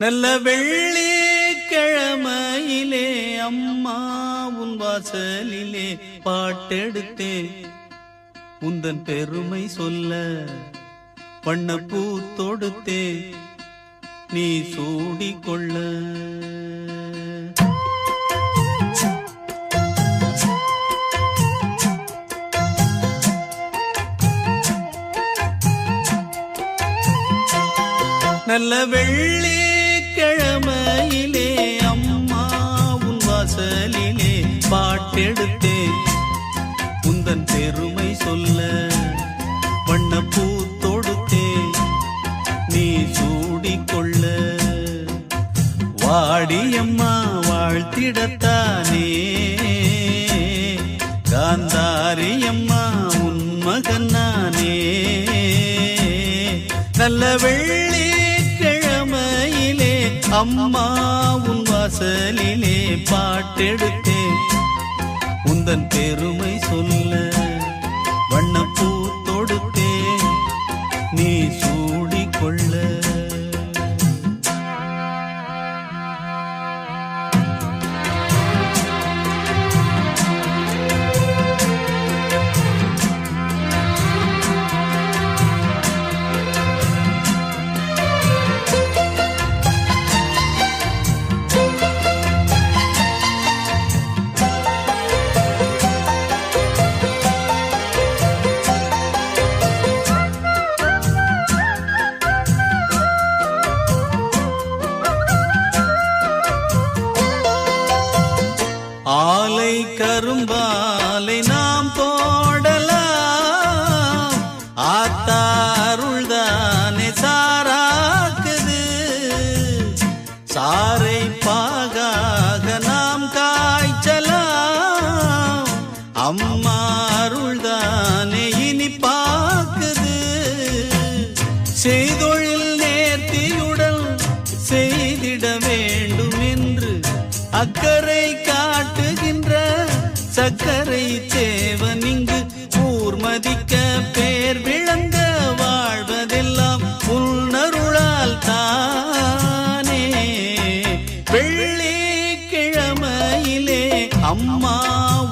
நல்ல வெள்ளிக்கிழமையிலே அம்மா உன் வாசலிலே பாட்டெடுத்தேன் உந்தன் பெருமை சொல்ல வண்ணப்பூ தொடுத்தேன் நீ சூடிக்கொள்ள. நல்ல வெள்ளிக்கிழமையிலே அம்மா உன் வாசலிலே பாட்டெடுத்தேன் உந்தன் பெருமை சொல்ல வண்ணப்பூ தொடுத்தேன் நீ சூடிக்கொள்ள. வாடியம்மா வாழ்த்திடத்தானே காந்தாரியம்மா உன் மகன் நானே. நல்ல வெள்ளிக்கிழமையிலே அம்மா உன் வாசலிலே பாட்டெடுத்தேன் உந்தன் பெருமை சொல்ல வண்ணப்பூ தொடுத்தேன் நீ சூடிக்கொள்ள. ஆலை கரும்பாலை நாம் போடலாம் ஆத்தாருள்தானே சாராக்குது. சாரை பாகாக நாம் காய்ச்சலாம் அம்மா அருள்தானே இனி பாக்குது. செய்தொழில் நேர்த்தியுடன் செய்திட வேண்டும் என்று அக்கறை காட்டுகின்ற சக்கரை தேவன் இங்கு ஊர்மதிக்க பேர் விளங்க வாழ்வதெல்லாம் உன்னருளால் தானே. வெள்ளிக்கிழமையிலே அம்மா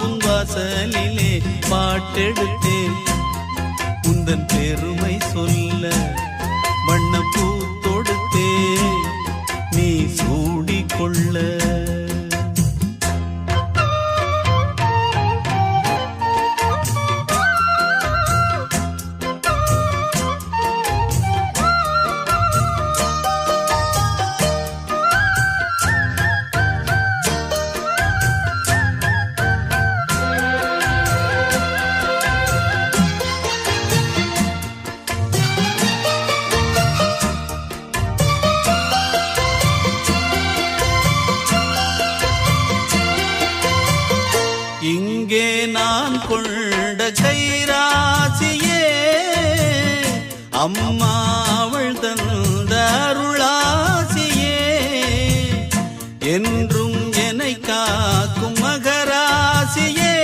உன் வாசலிலே பாட்டெடுத்தேன் உந்தன் பெருமை சொல்ல வண்ணப்பூ தொடுத்தேன் நீ சூடிக்கொள்ள. இங்கே நான் கொண்ட கைராசியே அம்மா அவள் தந்த அருளாசியே என்றும் என்னை காக்கும் மகராசியே.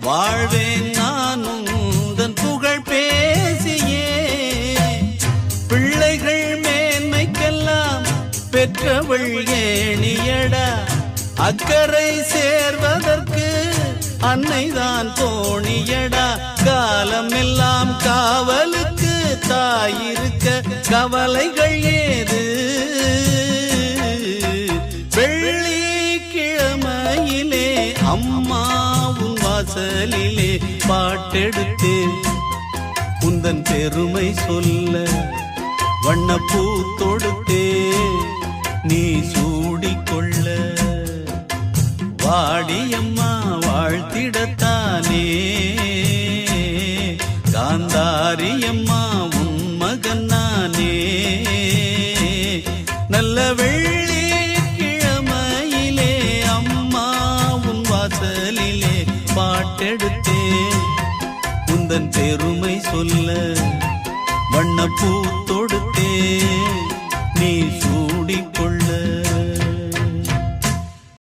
வாழ்வேன் நானும் உந்தன் புகழ் பேசியே. பிள்ளைகள் மேன்மைக்கெல்லாம் பெற்றவள் ஏணியடா அக்கறை சேர்வதற்கு அன்னைதான் தோணியடா. காலம் எல்லாம் காவலுக்கு தாயிருக்க கவலைகள் ஏது. வெள்ளிக்கிழமையிலே அம்மா உன் வாசலிலே பாட்டெடுத்தேன் உந்தன் பெருமை சொல்ல வண்ணப்பூ தொடுத்தேன் நீ சூடிக்கொள்ள. வாடியம்மா வாழ்த்திடத்தானே காந்தாரியம்மா உன் மகன் நானே. நல்ல வெள்ளிக்கிழமையிலே அம்மா உன் வாசலிலே பாட்டெடுத்தேன் உந்தன் பெருமை சொல்ல வண்ணப்பூ தொடுத்தேன் நீ சூடிக்கொள்ள.